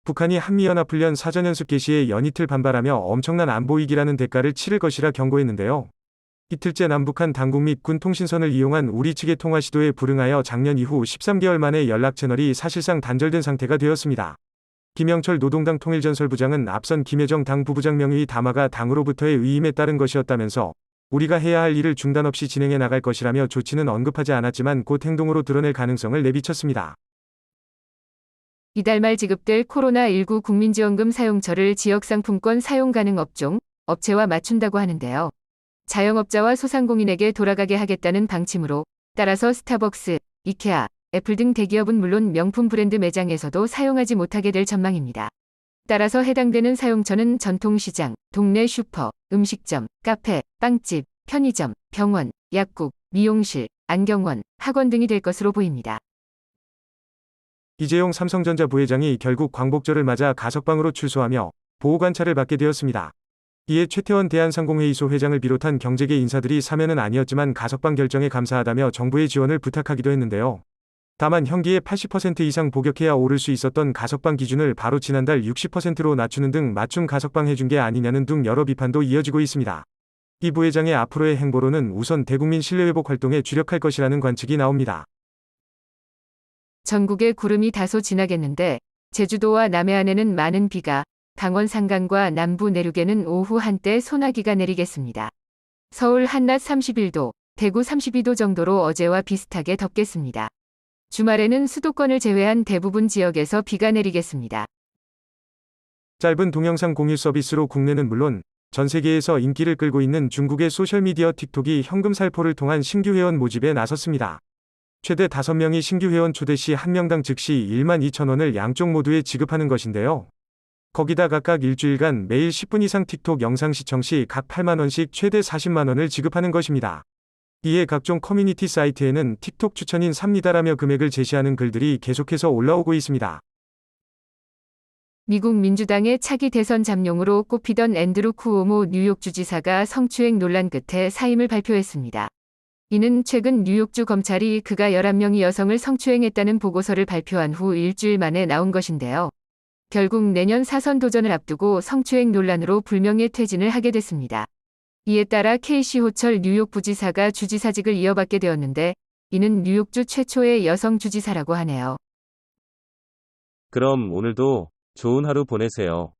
북한이 한미연합훈련 사전연습 개시에 연이틀 반발하며 엄청난 안보위기라는 대가를 치를 것이라 경고했는데요. 이틀째 남북한 당국 및 군 통신선을 이용한 우리 측의 통화 시도에 불응하여 작년 이후 13개월 만에 연락 채널이 사실상 단절된 상태가 되었습니다. 김영철 노동당 통일전설부장은 앞선 김여정 당 부부장 명의의 담화가 당으로부터의 의임에 따른 것이었다면서 우리가 해야 할 일을 중단 없이 진행해 나갈 것이라며 조치는 언급하지 않았지만 곧 행동으로 드러낼 가능성을 내비쳤습니다. 이달 말 지급될 코로나19 국민지원금 사용처를 지역상품권 사용 가능 업종, 업체와 맞춘다고 하는데요. 자영업자와 소상공인에게 돌아가게 하겠다는 방침으로 따라서 스타벅스, 이케아, 애플 등 대기업은 물론 명품 브랜드 매장에서도 사용하지 못하게 될 전망입니다. 따라서 해당되는 사용처는 전통시장, 동네 슈퍼, 음식점, 카페, 빵집, 편의점, 병원, 약국, 미용실, 안경원, 학원 등이 될 것으로 보입니다. 이재용 삼성전자 부회장이 결국 광복절을 맞아 가석방으로 출소하며 보호관찰을 받게 되었습니다. 이에 최태원 대한상공회의소 회장을 비롯한 경제계 인사들이 사면은 아니었지만 가석방 결정에 감사하다며 정부의 지원을 부탁하기도 했는데요. 다만 형기의 80% 이상 복역해야 오를 수 있었던 가석방 기준을 바로 지난달 60%로 낮추는 등 맞춤 가석방 해준 게 아니냐는 등 여러 비판도 이어지고 있습니다. 이 부회장의 앞으로의 행보로는 우선 대국민 신뢰회복 활동에 주력할 것이라는 관측이 나옵니다. 전국에 구름이 다소 지나겠는데 제주도와 남해안에는 많은 비가, 강원 산간과 남부 내륙에는 오후 한때 소나기가 내리겠습니다. 서울 한낮 31도, 대구 32도 정도로 어제와 비슷하게 덥겠습니다. 주말에는 수도권을 제외한 대부분 지역에서 비가 내리겠습니다. 짧은 동영상 공유 서비스로 국내는 물론 전 세계에서 인기를 끌고 있는 중국의 소셜미디어 틱톡이 현금 살포를 통한 신규 회원 모집에 나섰습니다. 최대 5명이 신규 회원 초대 시 1명당 즉시 12,000원을 양쪽 모두에 지급하는 것인데요. 거기다 각각 일주일간 매일 10분 이상 틱톡 영상 시청 시 각 8만원씩 최대 40만원을 지급하는 것입니다. 이에 각종 커뮤니티 사이트에는 틱톡 추천인 삽니다라며 금액을 제시하는 글들이 계속해서 올라오고 있습니다. 미국 민주당의 차기 대선 잠룡으로 꼽히던 앤드루 쿠오모 뉴욕 주지사가 성추행 논란 끝에 사임을 발표했습니다. 이는 최근 뉴욕주 검찰이 그가 11명의 여성을 성추행했다는 보고서를 발표한 후 일주일 만에 나온 것인데요. 결국 내년 사선 도전을 앞두고 성추행 논란으로 불명예 퇴진을 하게 됐습니다. 이에 따라 케이시 호철 뉴욕 부지사가 주지사직을 이어받게 되었는데 이는 뉴욕주 최초의 여성 주지사라고 하네요. 그럼 오늘도 좋은 하루 보내세요.